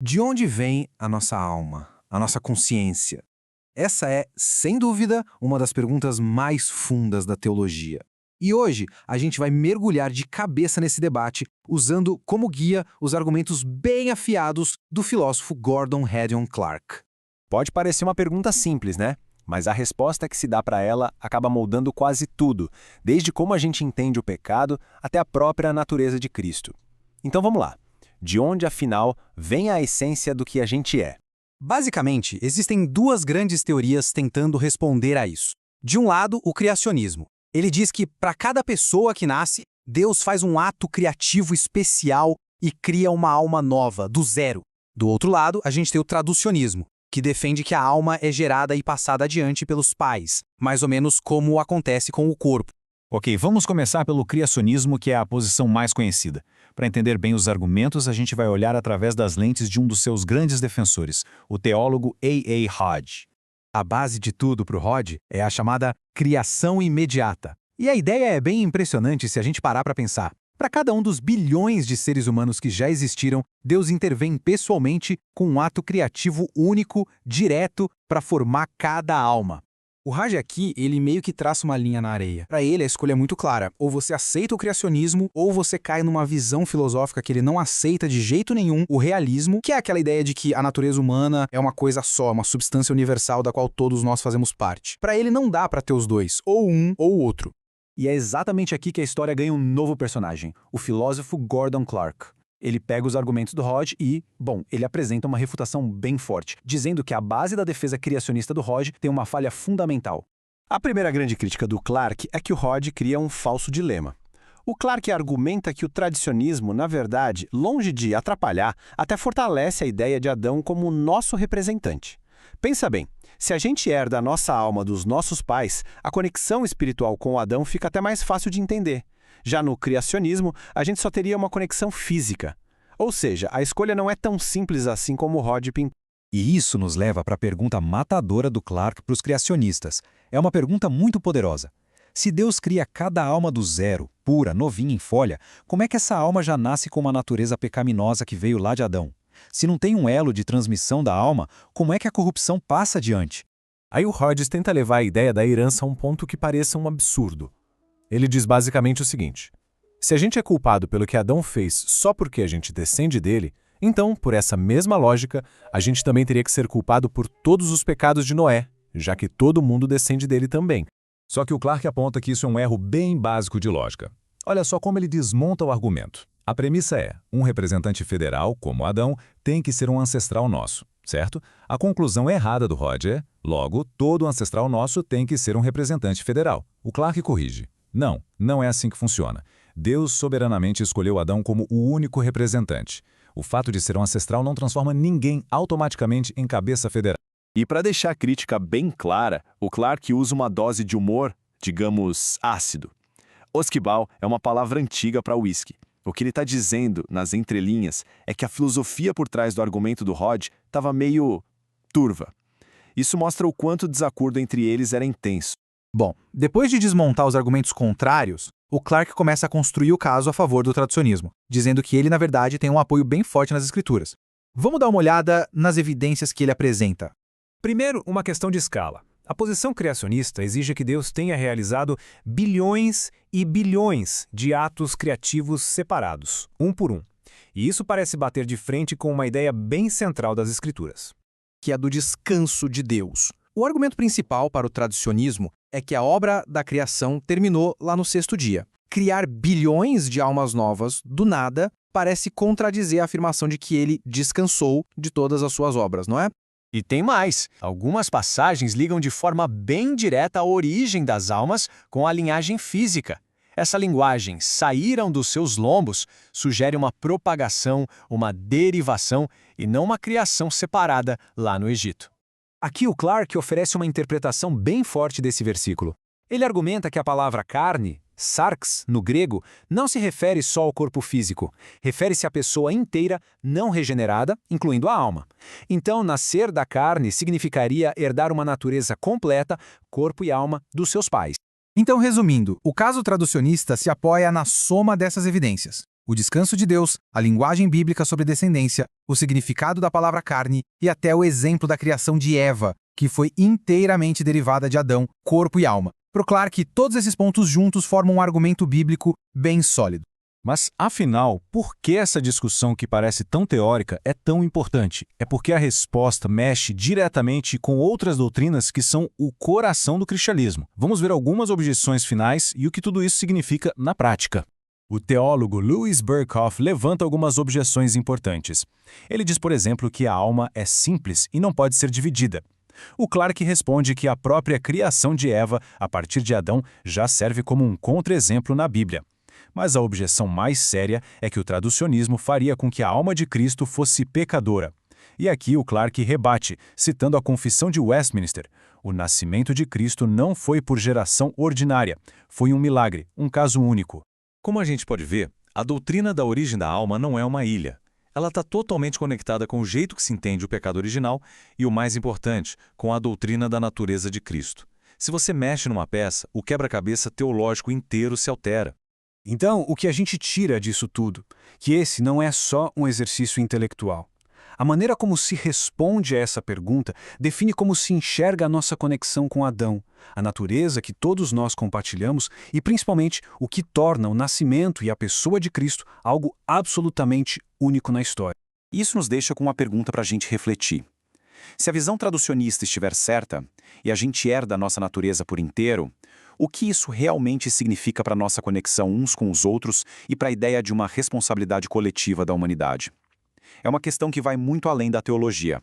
De onde vem a nossa alma, a nossa consciência? Essa é, sem dúvida, uma das perguntas mais fundas da teologia. E hoje a gente vai mergulhar de cabeça nesse debate, usando como guia os argumentos bem afiados do filósofo Gordon Hedon Clark. Pode parecer uma pergunta simples, né? Mas a resposta que se dá para ela acaba moldando quase tudo, desde como a gente entende o pecado até a própria natureza de Cristo. Então vamos lá. De onde, afinal, vem a essência do que a gente é? Basicamente, existem duas grandes teorias tentando responder a isso. De um lado, o criacionismo. Ele diz que, para cada pessoa que nasce, Deus faz um ato criativo especial e cria uma alma nova, do zero. Do outro lado, a gente tem o traducionismo, que defende que a alma é gerada e passada adiante pelos pais, mais ou menos como acontece com o corpo. Ok, vamos começar pelo criacionismo, que é a posição mais conhecida. Para entender bem os argumentos, a gente vai olhar através das lentes de um dos seus grandes defensores, o teólogo A. Hodge. A base de tudo para o Hodge é a chamada criação imediata. E a ideia é bem impressionante se a gente parar para pensar. Para cada um dos bilhões de seres humanos que já existiram, Deus intervém pessoalmente com um ato criativo único, direto, para formar cada alma. O Hodge aqui, ele meio que traça uma linha na areia. Para ele, a escolha é muito clara. Ou você aceita o criacionismo, ou você cai numa visão filosófica que ele não aceita de jeito nenhum, o realismo, que é aquela ideia de que a natureza humana é uma coisa só, uma substância universal da qual todos nós fazemos parte. Para ele, não dá para ter os dois, ou um ou o outro. E é exatamente aqui que a história ganha um novo personagem, o filósofo Gordon Clark. Ele pega os argumentos do Hodge e, ele apresenta uma refutação bem forte, dizendo que a base da defesa criacionista do Hodge tem uma falha fundamental. A primeira grande crítica do Clark é que o Hodge cria um falso dilema. O Clark argumenta que o tradicionismo, na verdade, longe de atrapalhar, até fortalece a ideia de Adão como nosso representante. Pensa bem, se a gente herda a nossa alma dos nossos pais, a conexão espiritual com Adão fica até mais fácil de entender. Já no criacionismo, a gente só teria uma conexão física. Ou seja, a escolha não é tão simples assim como o Hodge pintou. E isso nos leva para a pergunta matadora do Clark para os criacionistas. É uma pergunta muito poderosa. Se Deus cria cada alma do zero, pura, novinha em folha, como é que essa alma já nasce com uma natureza pecaminosa que veio lá de Adão? Se não tem um elo de transmissão da alma, como é que a corrupção passa adiante? Aí o Hodges tenta levar a ideia da herança a um ponto que pareça um absurdo. Ele diz basicamente o seguinte: se a gente é culpado pelo que Adão fez só porque a gente descende dele, então, por essa mesma lógica, a gente também teria que ser culpado por todos os pecados de Noé, já que todo mundo descende dele também. Só que o Clark aponta que isso é um erro bem básico de lógica. Olha só como ele desmonta o argumento. A premissa é, um representante federal, como Adão, tem que ser um ancestral nosso, certo? A conclusão errada do Hodge é, logo, todo ancestral nosso tem que ser um representante federal. O Clark corrige. Não, não é assim que funciona. Deus soberanamente escolheu Adão como o único representante. O fato de ser um ancestral não transforma ninguém automaticamente em cabeça federal. E para deixar a crítica bem clara, o Clark usa uma dose de humor, digamos, ácido. Osquibal é uma palavra antiga para uísque. O que ele está dizendo, nas entrelinhas, é que a filosofia por trás do argumento do Hodge estava meio turva. Isso mostra o quanto o desacordo entre eles era intenso. Bom, depois de desmontar os argumentos contrários, o Clark começa a construir o caso a favor do traducionismo, dizendo que ele, na verdade, tem um apoio bem forte nas escrituras. Vamos dar uma olhada nas evidências que ele apresenta. Primeiro, uma questão de escala. A posição criacionista exige que Deus tenha realizado bilhões e bilhões de atos criativos separados, um por um. E isso parece bater de frente com uma ideia bem central das Escrituras, que é do descanso de Deus. O argumento principal para o traducionismo é que a obra da criação terminou lá no sexto dia. Criar bilhões de almas novas, do nada, parece contradizer a afirmação de que ele descansou de todas as suas obras, não é? E tem mais. Algumas passagens ligam de forma bem direta a origem das almas com a linhagem física. Essa linguagem, saíram dos seus lombos, sugere uma propagação, uma derivação e não uma criação separada lá no Egito. Aqui o Clark oferece uma interpretação bem forte desse versículo. Ele argumenta que a palavra carne, sarx, no grego, não se refere só ao corpo físico, refere-se à pessoa inteira não regenerada, incluindo a alma. Então, nascer da carne significaria herdar uma natureza completa, corpo e alma, dos seus pais. Então, resumindo, o caso traducionista se apoia na soma dessas evidências. o descanso de Deus, a linguagem bíblica sobre descendência, o significado da palavra carne e até o exemplo da criação de Eva, que foi inteiramente derivada de Adão, corpo e alma. Para o Clarke, todos esses pontos juntos formam um argumento bíblico bem sólido. Mas, afinal, por que essa discussão que parece tão teórica é tão importante? É porque a resposta mexe diretamente com outras doutrinas que são o coração do cristianismo. Vamos ver algumas objeções finais e o que tudo isso significa na prática. O teólogo Louis Berkhoff levanta algumas objeções importantes. Ele diz, por exemplo, que a alma é simples e não pode ser dividida. O Clarke responde que a própria criação de Eva, a partir de Adão, já serve como um contra-exemplo na Bíblia. Mas a objeção mais séria é que o traducionismo faria com que a alma de Cristo fosse pecadora. E aqui o Clarke rebate, citando a Confissão de Westminster. O nascimento de Cristo não foi por geração ordinária, foi um milagre, um caso único. Como a gente pode ver, a doutrina da origem da alma não é uma ilha. Ela está totalmente conectada com o jeito que se entende o pecado original e, o mais importante, com a doutrina da natureza de Cristo. Se você mexe numa peça, o quebra-cabeça teológico inteiro se altera. Então, o que a gente tira disso tudo? Que esse não é só um exercício intelectual. A maneira como se responde a essa pergunta define como se enxerga a nossa conexão com Adão, a natureza que todos nós compartilhamos e, principalmente, o que torna o nascimento e a pessoa de Cristo algo absolutamente único na história. Isso nos deixa com uma pergunta para a gente refletir. Se a visão traducionista estiver certa, e a gente herda a nossa natureza por inteiro, o que isso realmente significa para a nossa conexão uns com os outros e para a ideia de uma responsabilidade coletiva da humanidade? É uma questão que vai muito além da teologia.